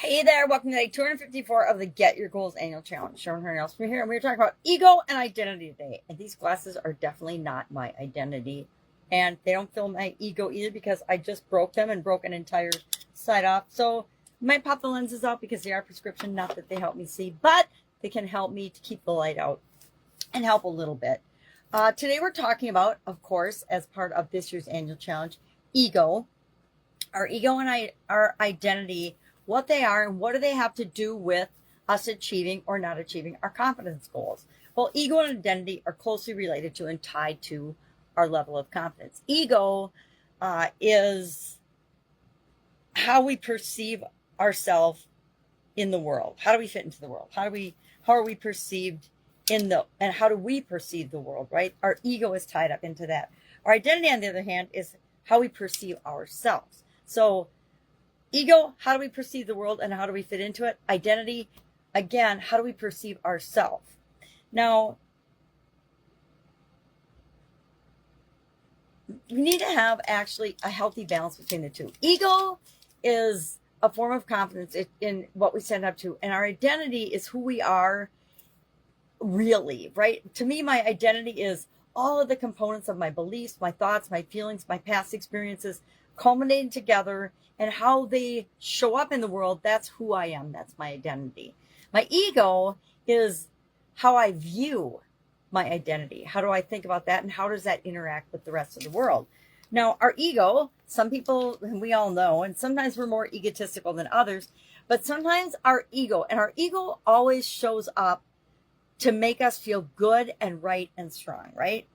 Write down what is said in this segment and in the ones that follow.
Hey there, welcome to day 254 of the Get Your Goals Annual Challenge. Horne-Ellstrom here, and we're talking about ego and identity today. And these glasses are definitely not my identity. And they don't fill my ego either because I just broke them and broke an entire side off. So I might pop the lenses out because they are prescription, not that they help me see, but they can help me to keep the light out and help a little bit. Today we're talking about, of course, as part of this year's annual challenge, ego. Our ego and our identity, what they are and what do they have to do with us achieving or not achieving our confidence goals. Well, ego and identity are closely related to and tied to our level of confidence. Ego is how we perceive ourselves in the world. How do we fit into the world? How are we perceived and how do we perceive the world, right? Our ego is tied up into that. Our identity, on the other hand, is how we perceive ourselves. So ego, how do we perceive the world and how do we fit into it? Identity, again, how do we perceive ourselves? Now, we need to have actually a healthy balance between the two. Ego is a form of confidence in what we stand up to, and our identity is who we are really, right? To me, my identity is all of the components of my beliefs, my thoughts, my feelings, my past experiences culminating together, and how they show up in the world. That's who I am. That's my identity. My ego is how I view my identity. How do I think about that? And how does that interact with the rest of the world? Now, our ego, some people, and we all know, and sometimes we're more egotistical than others, but sometimes our ego always shows up to make us feel good and right and strong, right?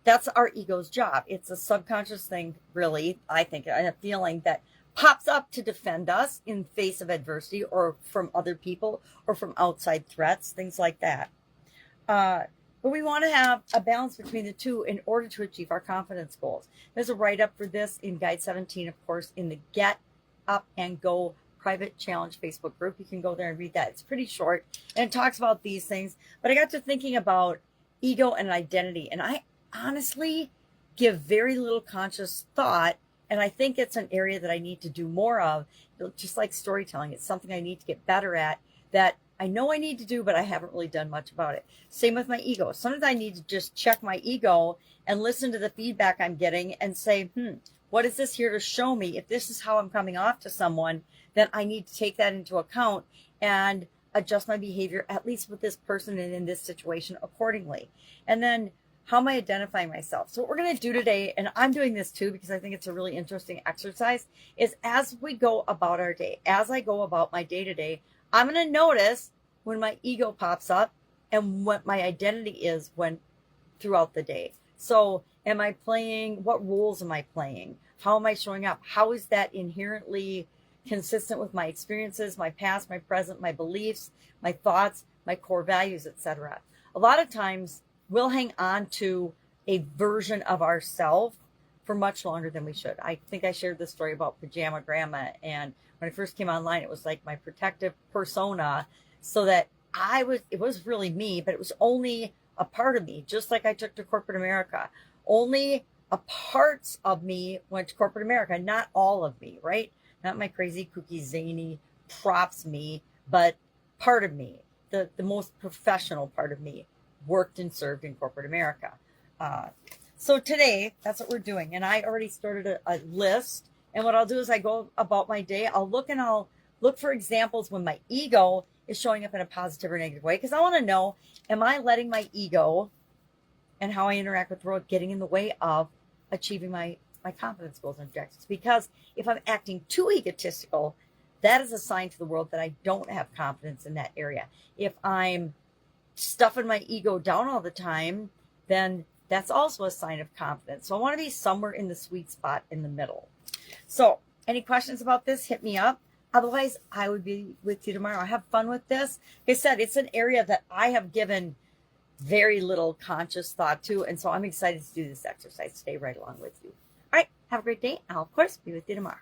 That's our ego's job. It's a subconscious thing, really, I think, a feeling that pops up to defend us in face of adversity or from other people or from outside threats, things like that. But we want to have a balance between the two in order to achieve our confidence goals. There's a write-up for this in Guide 17, of course, in the Get Up and Go private challenge Facebook group. You can go there and read that. It's pretty short and it talks about these things. But I got to thinking about ego and identity, and I honestly give very little conscious thought, and I think it's an area that I need to do more of. Just like storytelling, it's something I need to get better at, that I know I need to do, but I haven't really done much about it. Same with my ego. Sometimes I need to just check my ego and listen to the feedback I'm getting and say, what is this here to show me? If this is how I'm coming off to someone, then I need to take that into account and adjust my behavior, at least with this person and in this situation, accordingly. And then how am I identifying myself? So what we're going to do today, and I'm doing this too because I think it's a really interesting exercise, is as we go about our day, as I go about my day to day, I'm going to notice when my ego pops up and what my identity is throughout the day. So am I playing? What roles am I playing? How am I showing up? How is that inherently consistent with my experiences, my past, my present, my beliefs, my thoughts, my core values, etc.? A lot of times we'll hang on to a version of ourselves for much longer than we should. I think I shared this story about Pajama Grandma, and when I first came online, it was like my protective persona, so that it was really me, but it was only a part of me, just like I took to corporate America. Only a parts of me went to corporate America, not all of me, right? Not my crazy, kooky, zany props me, but part of me, the most professional part of me, worked and served in corporate America. So today, that's what we're doing. And I already started a list. And what I'll do is I go about my day. I'll look for examples when my ego is showing up in a positive or negative way. Because I want to know, am I letting my ego and how I interact with the world getting in the way of achieving my confidence goals and objectives? Because if I'm acting too egotistical, that is a sign to the world that I don't have confidence in that area. If I'm stuffing my ego down all the time, then that's also a sign of confidence. So I want to be somewhere in the sweet spot in the middle. So any questions about this, hit me up. Otherwise, I would be with you tomorrow. Have fun with this. Like I said, it's an area that I have given very little conscious thought to. And so I'm excited to do this exercise today right along with you. All right. Have a great day. I'll, of course, be with you tomorrow.